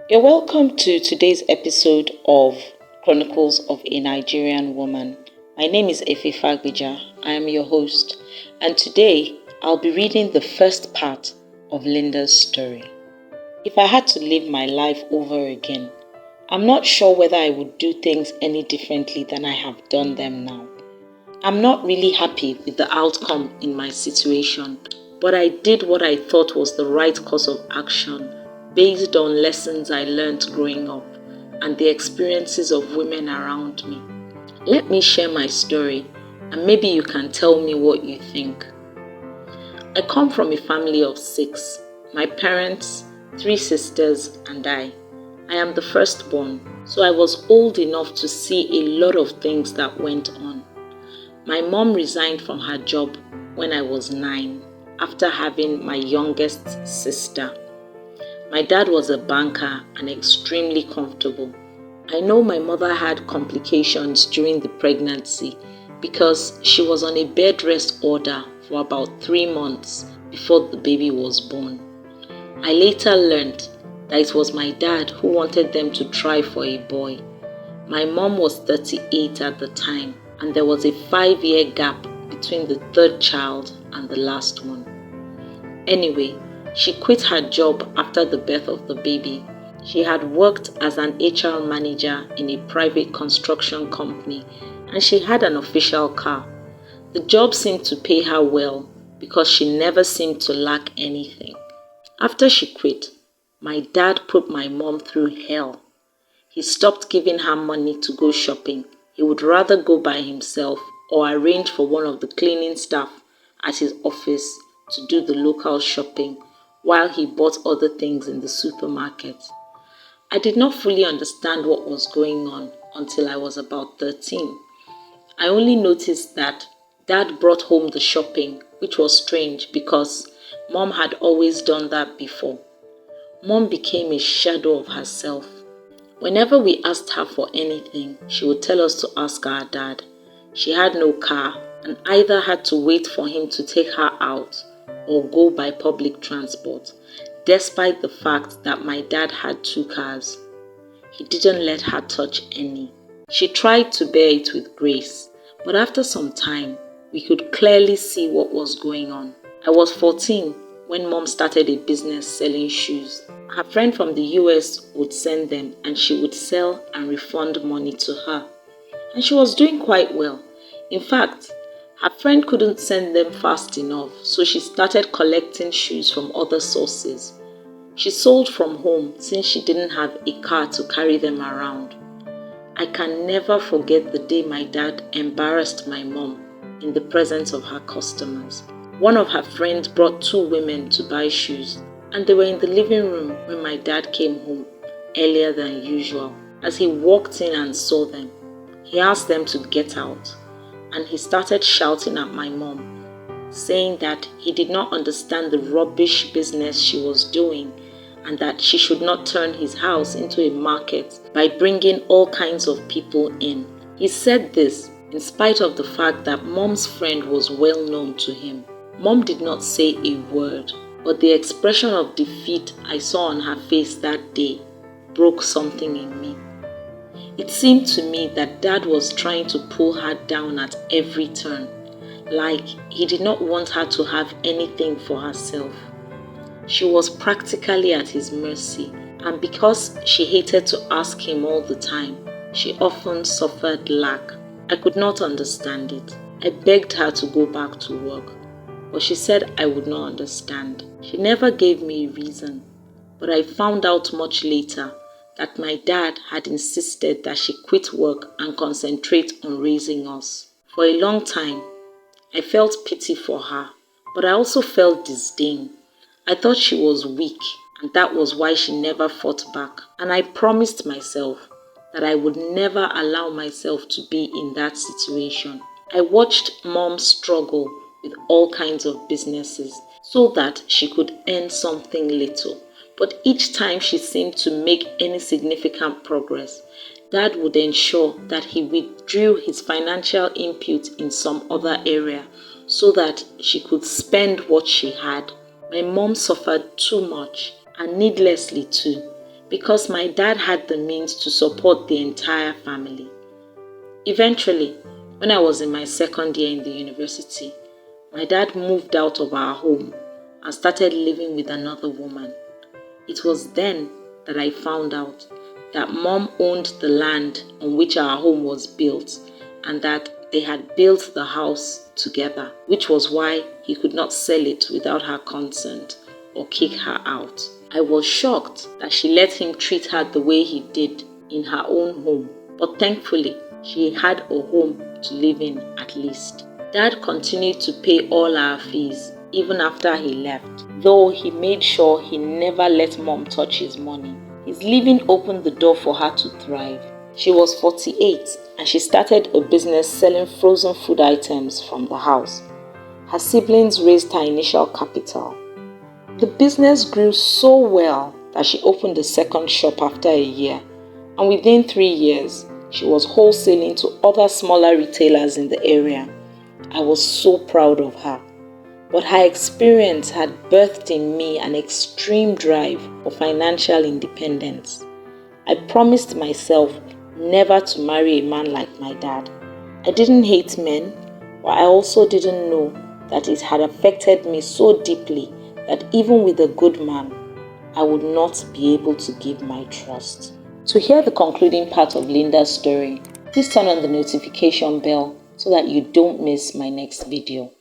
You're welcome to today's episode of Chronicles of a Nigerian Woman. My name is Fagbeja. I am your host, and today I'll be reading the first part of Linda's story. If I had to live my life over again, I'm not sure whether I would do things any differently than I have done them now. I'm not really happy with the outcome in my situation, but I did what I thought was the right course of action based on lessons I learned growing up and the experiences of women around me. Let me share my story and maybe you can tell me what you think. I come from a family of 6. My parents, 3 sisters and I. I am the firstborn, so I was old enough to see a lot of things that went on. My mom resigned from her job when I was 9 after having my youngest sister. My dad was a banker and extremely comfortable. I know my mother had complications during the pregnancy because she was on a bed rest order for about 3 months before the baby was born. I later learned that it was my dad who wanted them to try for a boy. My mom was 38 at the time, and there was a 5-year gap between the 3rd child and the last one. Anyway, she quit her job after the birth of the baby. She had worked as an HR manager in a private construction company, and she had an official car. The job seemed to pay her well because she never seemed to lack anything. After she quit, my dad put my mom through hell. He stopped giving her money to go shopping. He would rather go by himself or arrange for one of the cleaning staff at his office to do the local shopping while he bought other things in the supermarket. I did not fully understand what was going on until I was about 13. I only noticed that Dad brought home the shopping, which was strange because Mom had always done that before. Mom became a shadow of herself. Whenever we asked her for anything, she would tell us to ask our dad. She had no car and either had to wait for him to take her out or go by public transport, despite the fact that my dad had 2 cars. He didn't let her touch any. She tried to bear it with grace, but after some time, we could clearly see what was going on. I was 14 when Mom started a business selling shoes. Her friend from the US would send them and she would sell and refund money to her. And she was doing quite well. In fact, her friend couldn't send them fast enough, so she started collecting shoes from other sources. She sold from home since she didn't have a car to carry them around. I can never forget the day my dad embarrassed my mom in the presence of her customers. One of her friends brought 2 women to buy shoes, and they were in the living room when my dad came home earlier than usual. As he walked in and saw them, he asked them to get out, and he started shouting at my mom, saying that he did not understand the rubbish business she was doing and that she should not turn his house into a market by bringing all kinds of people in. He said this in spite of the fact that Mom's friend was well known to him. Mom did not say a word, but the expression of defeat I saw on her face that day broke something in me. It seemed to me that Dad was trying to pull her down at every turn, like he did not want her to have anything for herself. She was practically at his mercy, and because she hated to ask him all the time, she often suffered lack. I could not understand it. I begged her to go back to work, but she said I would not understand. She never gave me a reason, but I found out much later that my dad had insisted that she quit work and concentrate on raising us. For a long time, I felt pity for her, but I also felt disdain. I thought she was weak, and that was why she never fought back. And I promised myself that I would never allow myself to be in that situation. I watched Mom struggle with all kinds of businesses so that she could earn something little. But each time she seemed to make any significant progress, Dad would ensure that he withdrew his financial input in some other area so that she could spend what she had. My mom suffered too much, and needlessly too, because my dad had the means to support the entire family. Eventually, when I was in my second year in the university, my dad moved out of our home and started living with another woman. It was then that I found out that Mom owned the land on which our home was built and that they had built the house together, which was why he could not sell it without her consent or kick her out. I was shocked that she let him treat her the way he did in her own home, but thankfully, she had a home to live in at least. Dad continued to pay all our fees even after he left, though he made sure he never let Mom touch his money. His leaving opened the door for her to thrive. She was 48 and she started a business selling frozen food items from the house. Her siblings raised her initial capital. The business grew so well that she opened a second shop after a year, and within 3 years, she was wholesaling to other smaller retailers in the area. I was so proud of her. But her experience had birthed in me an extreme drive for financial independence. I promised myself never to marry a man like my dad. I didn't hate men, but I also didn't know that it had affected me so deeply that even with a good man, I would not be able to give my trust. To hear the concluding part of Linda's story, please turn on the notification bell so that you don't miss my next video.